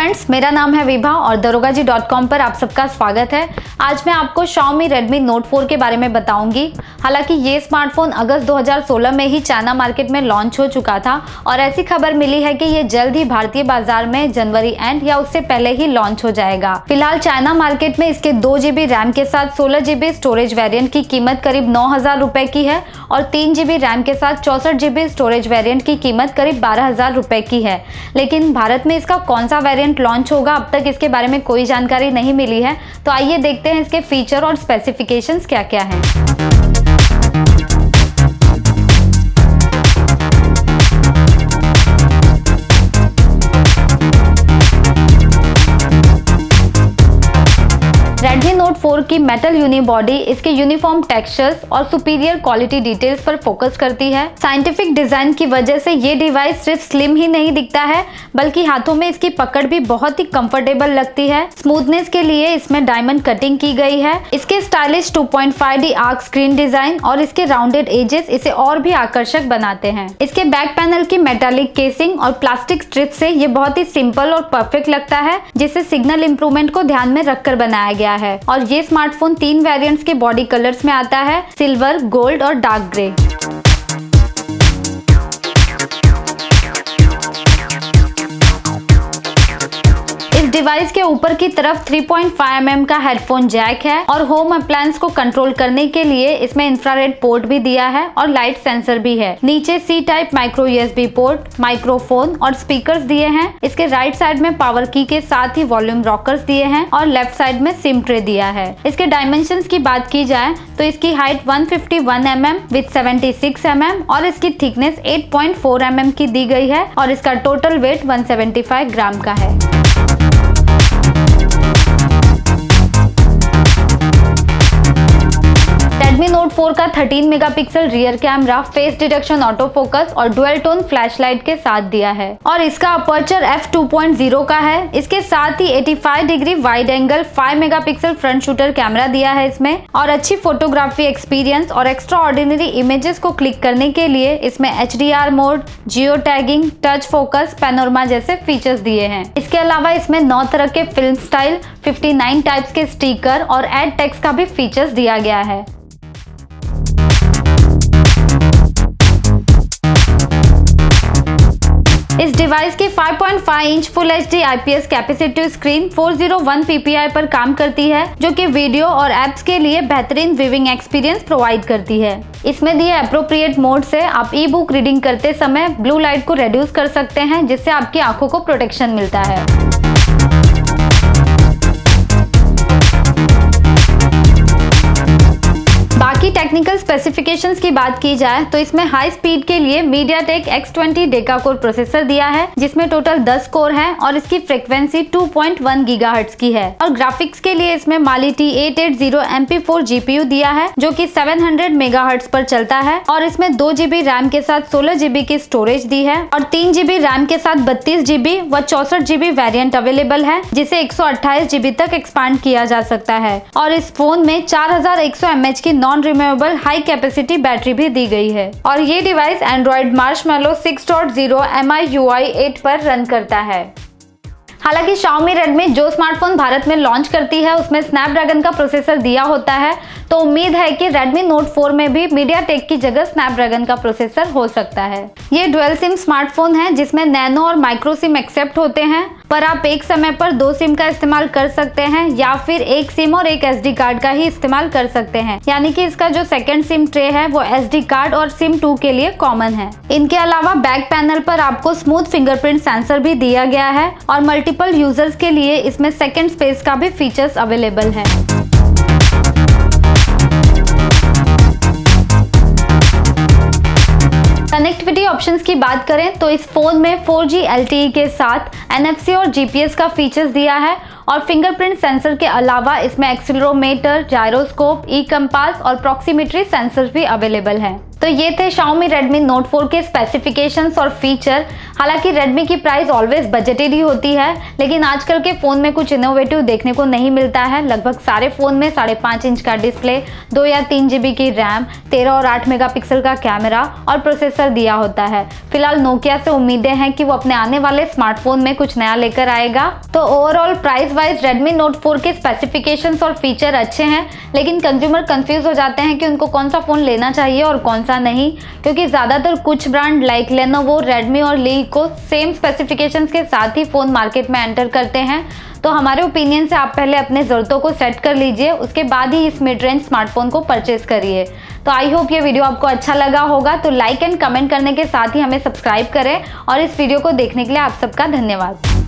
Friends, मेरा नाम है विभा और darogaji.com पर आप सबका स्वागत है। आज मैं आपको Xiaomi Redmi Note 4 के बारे में बताऊंगी। हालांकि ये स्मार्टफोन अगस्त 2016 में ही चाइना मार्केट में लॉन्च हो चुका था और ऐसी खबर मिली है कि ये जल्द ही भारतीय बाजार में जनवरी एंड या उससे पहले ही लॉन्च हो जाएगा। फिलहाल चाइना मार्केट में इसके 2GB रैम के साथ 16GB स्टोरेज वेरिएंट की कीमत करीब 9,000 रुपए की है और 3GB रैम के साथ 64GB स्टोरेज वेरिएंट की कीमत करीब 12,000 रुपए की है। लेकिन भारत में इसका कौन सा वेरिएंट लॉन्च होगा, अब तक इसके बारे में कोई जानकारी नहीं मिली है। तो आइए देखते हैं इसके फीचर और स्पेसिफिकेशंस क्या क्या हैं। Redmi Note 4 की मेटल यूनिबॉडी इसके यूनिफॉर्म टेक्सचर्स और सुपीरियर क्वालिटी डिटेल्स पर फोकस करती है। साइंटिफिक डिजाइन की वजह से ये डिवाइस सिर्फ स्लिम ही नहीं दिखता है, बल्कि हाथों में इसकी पकड़ भी बहुत ही कंफर्टेबल लगती है। स्मूथनेस के लिए इसमें डायमंड कटिंग की गई है। इसके stylish 2.5D arc screen design और इसके राउंडेड एजेस इसे और भी आकर्षक बनाते हैं। इसके बैक पैनल की मेटालिक केसिंग और प्लास्टिक स्ट्रिप से ये बहुत ही सिंपल और परफेक्ट लगता है, जिसे सिग्नल इंप्रूवमेंट को ध्यान में रखकर बनाया गया है। और ये स्मार्टफोन 3 वेरिएंट्स के बॉडी कलर्स में आता है, सिल्वर, गोल्ड और डार्क ग्रे। डिवाइस के ऊपर की तरफ 3.5mm का हेडफोन जैक है और होम अप्लायंस को कंट्रोल करने के लिए इसमें इंफ्रारेड पोर्ट भी दिया है और लाइट सेंसर भी है। नीचे C type micro USB port, microphone और स्पीकर्स दिए हैं। इसके राइट साइड में पावर की के साथ ही वॉल्यूम रॉकर्स दिए हैं और लेफ्ट साइड में सिम ट्रे दिया है। इसके डायमेंशंस की बात की जाए तो इसकी हाइट 151mm विद 76mm और इसकी थिकनेस 8.4mm की दी गई है और इसका टोटल वेट 175 ग्राम का है। Redmi Note 4 का 13 megapixel rear camera face detection, auto focus और डुअल टोन फ्लैशलाइट के साथ दिया है और इसका अपर्चर f2.0 का है। इसके साथ ही 85 degree wide angle 5 megapixel front shooter camera दिया है इसमें और अच्छी फोटोग्राफी एक्सपीरियंस और एक्स्ट्रा ऑर्डिनरी इमेजेस को क्लिक करने के लिए इसमें HDR mode, geo tagging, touch focus, panorama जैसे फीचर्स दिए हैं। इसके अलावा इसमें 9 तरह के फिल्म स्टाइल, 59 टाइप्स के स्टिकर और एड टेक्स्ट का भी फीचर्स दिया गया है। इस डिवाइस की 5.5 inch full HD IPS capacitive screen 401 ppi पर काम करती है, जो कि वीडियो और एप्स के लिए बेहतरीन व्यूइंग एक्सपीरियंस प्रोवाइड करती है। इसमें दिए एप्रोप्रिएट मोड से आप ई बुक रीडिंग करते समय ब्लू लाइट को रिड्यूस कर सकते हैं, जिससे आपकी आंखों को प्रोटेक्शन मिलता है। बाकी टेक्निकल स्पेसिफिकेशंस की बात की जाए तो इसमें हाई स्पीड के लिए MediaTek X20 Deka core processor दिया है, जिसमें टोटल 10 कोर हैं और इसकी फ्रीक्वेंसी 2.1 गीगाहर्ट्ज की है। और ग्राफिक्स के लिए इसमें Mali T880 MP4 GPU दिया है, जो कि 700 मेगाहर्ट्ज पर चलता है और इसमें 2GB रैम के साथ 16GB की स्टोरेज दी है और 3GB रैम के साथ 32GB व 64GB वेरिएंट अवेलेबल है, जिसे 128GB तक एक्सपांड किया जा सकता है। और इस फोन में 4100 mAh की non removable high capacity battery भी दी गई है और ये डिवाइस एंड्रॉइड मार्शमैलो 6.0 MIUI 8 पर रन करता है। हालांकि Xiaomi Redmi जो स्मार्टफोन भारत में लॉन्च करती है उसमें स्नैपड्रैगन का प्रोसेसर दिया होता है, तो उम्मीद है कि Redmi Note 4 में भी MediaTek की जगह स्नैपड्रैगन का प्रोसेसर हो सकता है। ये डुअल सिम स्मार्टफोन है जिसमें नैनो और माइक्रो सिम एक्सेप्ट होते हैं, पर आप एक समय पर 2 सिम का इस्तेमाल कर सकते हैं या फिर एक सिम और एक SD कार्ड का ही इस्तेमाल कर सकते हैं। यानी कि इसका जो सेकंड सिम ट्रे है वो SD कार्ड और सिम 2 के लिए कॉमन है। इनके अलावा बैक पैनल पर आपको स्मूथ फिंगरप्रिंट सेंसर भी दिया गया है और मल्टीपल यूजर्स के लिए इसमें सेकंड स्पेस का भी फीचर्स अवेलेबल है। कनेक्टिविटी ऑप्शंस की बात करें तो इस फोन में 4G LTE के साथ NFC और GPS का फीचर्स दिया है और फिंगरप्रिंट सेंसर के अलावा इसमें एक्सीलरोमीटर, जायरोस्कोप, ई कंपास और प्रॉक्सिमेट्री सेंसर भी अवेलेबल हैं। तो ये थे Xiaomi Redmi Note 4 के स्पेसिफिकेशंस और फीचर। हालांकि Redmi की प्राइस ऑलवेज बजटेड ही होती है, लेकिन आजकल के फ़ोन में कुछ इनोवेटिव देखने को नहीं मिलता है। लगभग सारे फ़ोन में 5.5 इंच का डिस्प्ले, 2 या 3 GB की रैम, 13 और 8 मेगापिक्सल का कैमरा और प्रोसेसर दिया होता है। फिलहाल नोकिया से उम्मीदें हैं कि वो अपने आने वाले स्मार्टफोन में कुछ नया लेकर आएगा। तो overall price wise Redmi Note 4 के स्पेसिफिकेशंस और फीचर अच्छे हैं, लेकिन कंज्यूमर कंफ्यूज हो जाते हैं कि उनको कौन सा फ़ोन लेना चाहिए और कौन सा नहीं, क्योंकि ज़्यादातर कुछ ब्रांड लाइक लेनोवो, रेडमी और ली को सेम स्पेसिफिकेशंस के साथ ही फ़ोन मार्केट में एंटर करते हैं। तो हमारे ओपिनियन से आप पहले अपने ज़रूरतों को सेट कर लीजिए, उसके बाद ही इस मिड रेंज स्मार्टफोन को परचेज करिए। तो आई होप ये वीडियो आपको अच्छा लगा होगा। तो लाइक एंड कमेंट करने के साथ ही हमें सब्सक्राइब करें और इस वीडियो को देखने के लिए आप सबका धन्यवाद।